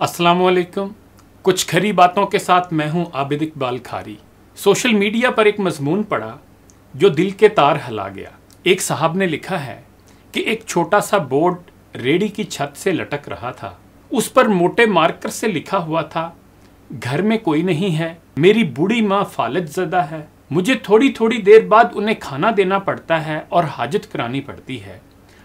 अस्सलामुअलैकुम। कुछ खरी बातों के साथ मैं हूं आबिद इकबाल खारी। सोशल मीडिया पर एक मजमून पढ़ा जो दिल के तार हिला गया। एक साहब ने लिखा है कि एक छोटा सा बोर्ड रेडी की छत से लटक रहा था। उस पर मोटे मार्कर से लिखा हुआ था, घर में कोई नहीं है, मेरी बूढ़ी माँ फालज ज़दा है, मुझे थोड़ी थोड़ी देर बाद उन्हें खाना देना पड़ता है और हाजत करानी पड़ती है।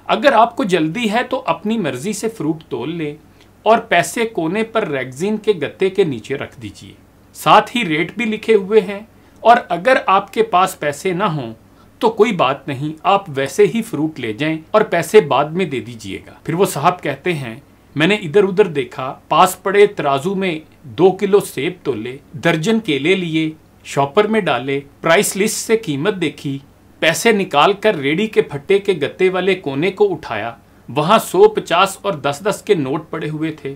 अगर आपको जल्दी है तो अपनी मर्जी से फ्रूट तोल ले और पैसे कोने पर रैगजीन के गत्ते के नीचे रख दीजिए। साथ ही रेट भी लिखे हुए हैं और अगर आपके पास पैसे ना हों तो कोई बात नहीं, आप वैसे ही फ्रूट ले जाएं और पैसे बाद में दे दीजिएगा। फिर वो साहब कहते हैं, मैंने इधर उधर देखा, पास पड़े तराजू में 2 किलो सेब तोले, दर्जन केले लिए, शॉपर में डाले, प्राइस लिस्ट से कीमत देखी, पैसे निकाल कर रेडी के फट्टे के गत्ते वाले कोने को उठाया, वहां 100, 50 और 10-10 के नोट पड़े हुए थे।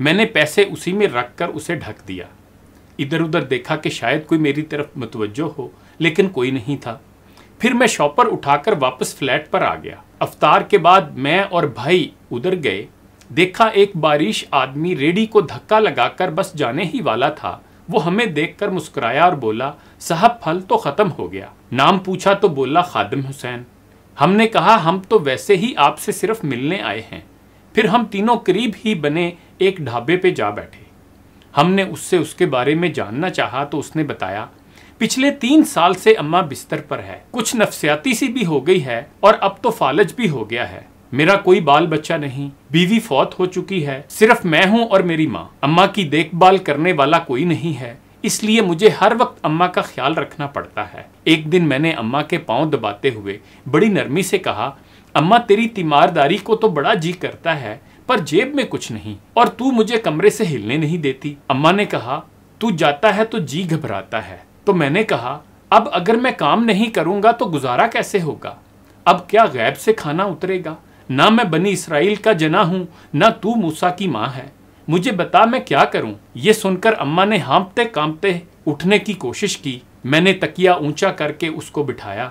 मैंने पैसे उसी में रखकर उसे ढक दिया। इधर उधर देखा कि शायद कोई मेरी तरफ मुतवज्जो हो, लेकिन कोई नहीं था। फिर मैं शॉपर उठाकर वापस फ्लैट पर आ गया। अफ्तार के बाद मैं और भाई उधर गए। देखा एक बारिश आदमी रेडी को धक्का लगाकर बस जाने ही वाला था। वो हमें देखकर मुस्कुराया और बोला, साहब फल तो खत्म हो गया। नाम पूछा तो बोला, खादिम हुसैन। हमने कहा, हम तो वैसे ही आपसे सिर्फ मिलने आए हैं। फिर हम तीनों करीब ही बने एक ढाबे पे जा बैठे। हमने उससे उसके बारे में जानना चाहा तो उसने बताया, पिछले 3 साल से अम्मा बिस्तर पर है, कुछ नफ्सियाती सी भी हो गई है और अब तो फालज भी हो गया है। मेरा कोई बाल बच्चा नहीं, बीवी फौत हो चुकी है, सिर्फ मैं हूँ और मेरी माँ। अम्मा की देखभाल करने वाला कोई नहीं है, इसलिए मुझे हर वक्त अम्मा का ख्याल रखना पड़ता है। एक दिन मैंने अम्मा के पांव दबाते हुए बड़ी नरमी से कहा, अम्मा तेरी तीमारदारी को तो बड़ा जी करता है, पर जेब में कुछ नहीं और तू मुझे कमरे से हिलने नहीं देती। अम्मा ने कहा, तू जाता है तो जी घबराता है। तो मैंने कहा, अब अगर मैं काम नहीं करूंगा तो गुजारा कैसे होगा? अब क्या गैब से खाना उतरेगा? ना मैं बनी इसराइल का जना हूं, ना तू मूसा की माँ है, मुझे बता मैं क्या करूं? ये सुनकर अम्मा ने हाँफते कांपते उठने की कोशिश की। मैंने तकिया ऊंचा करके उसको बिठाया,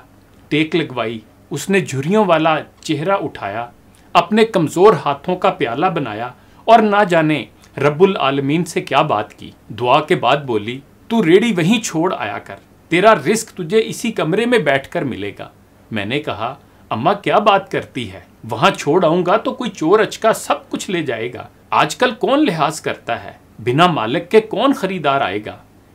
टेक लगवाई। उसने झुर्रियों वाला चेहरा उठाया, अपने कमजोर हाथों का प्याला बनाया और ना जाने रब्बुल आलमीन से क्या बात की। दुआ के बाद बोली, तू रेडी वहीं छोड़ आया कर, तेरा रिस्क तुझे इसी कमरे में बैठकर मिलेगा। मैंने कहा, अम्मा क्या बात करती है? वहां छोड़ आऊंगा तो कोई चोर अचका सब कुछ ले जाएगा। आजकल कौन लिहाज करता है? बिना मालिक के कौन खरीदार आएगा?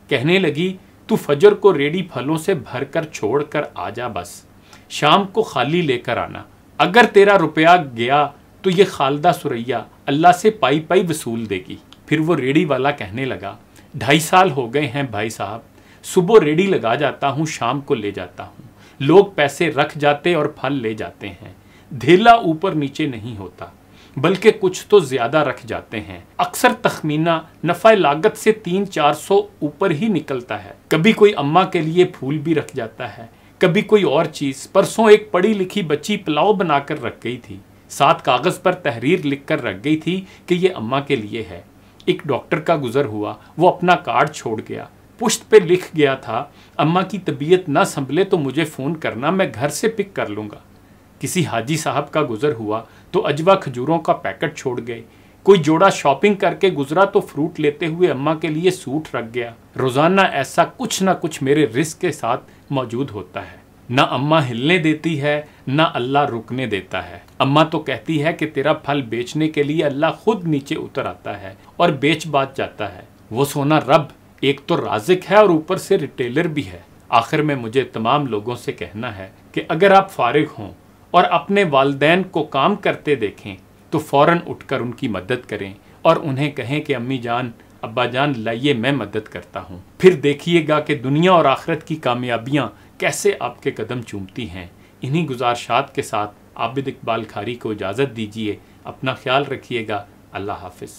कहने लगी, तू फजर को रेडी फलों से भरकर छोड़ कर आ जा, बस शाम को खाली लेकर आना। अगर तेरा रुपया गया तो ये खालदा सुरैया अल्लाह से पाई पाई वसूल देगी। फिर वो रेडी वाला कहने लगा, 2.5 साल हो गए हैं भाई साहब, सुबह रेडी लगा जाता हूँ, शाम को ले जाता हूँ। लोग पैसे रख जाते और फल ले जाते हैं, धेला ऊपर नीचे नहीं होता, बल्कि कुछ तो ज्यादा रख जाते हैं। अक्सर तखमीना नफा लागत से 300-400 ऊपर ही निकलता है। कभी कोई अम्मा के लिए फूल भी रख जाता है, कभी कोई और चीज। परसों एक पढ़ी लिखी बच्ची पुलाव बनाकर रख गई थी, साथ कागज पर तहरीर लिखकर रख गई थी कि ये अम्मा के लिए है। एक डॉक्टर का गुजर हुआ, वो अपना कार्ड छोड़ गया। पुश्त पे लिख गया था, अम्मा की तबीयत ना संभले तो मुझे फोन करना, मैं घर से पिक कर लूंगा। किसी हाजी साहब का गुजर हुआ तो अजवा खजूरों का पैकेट छोड़ गए। कोई जोड़ा शॉपिंग करके गुजरा तो फ्रूट लेते हुए अम्मा के लिए सूट रख गया। रोजाना ऐसा कुछ ना कुछ मेरे रिस्क के साथ मौजूद होता है। ना अम्मा हिलने देती है, ना अल्लाह रुकने देता है। अम्मा तो कहती है कि तेरा फल बेचने के लिए अल्लाह खुद नीचे उतर आता है और बेच बात जाता है। वो सोना रब एक तो राज़िक है और ऊपर से रिटेलर भी है। आखिर में मुझे तमाम लोगों से कहना है कि अगर आप फारिग हों और अपने वालिदैन को काम करते देखें तो फ़ौरन उठकर उनकी मदद करें और उन्हें कहें कि अम्मी जान, अब्बा जान, लाइए मैं मदद करता हूँ। फिर देखिएगा कि दुनिया और आखिरत की कामयाबियाँ कैसे आपके कदम चूमती हैं। इन्हीं गुजारिशात के साथ आबिद इकबाल खारी को इजाज़त दीजिए। अपना ख्याल रखिएगा। अल्लाह हाफिज़।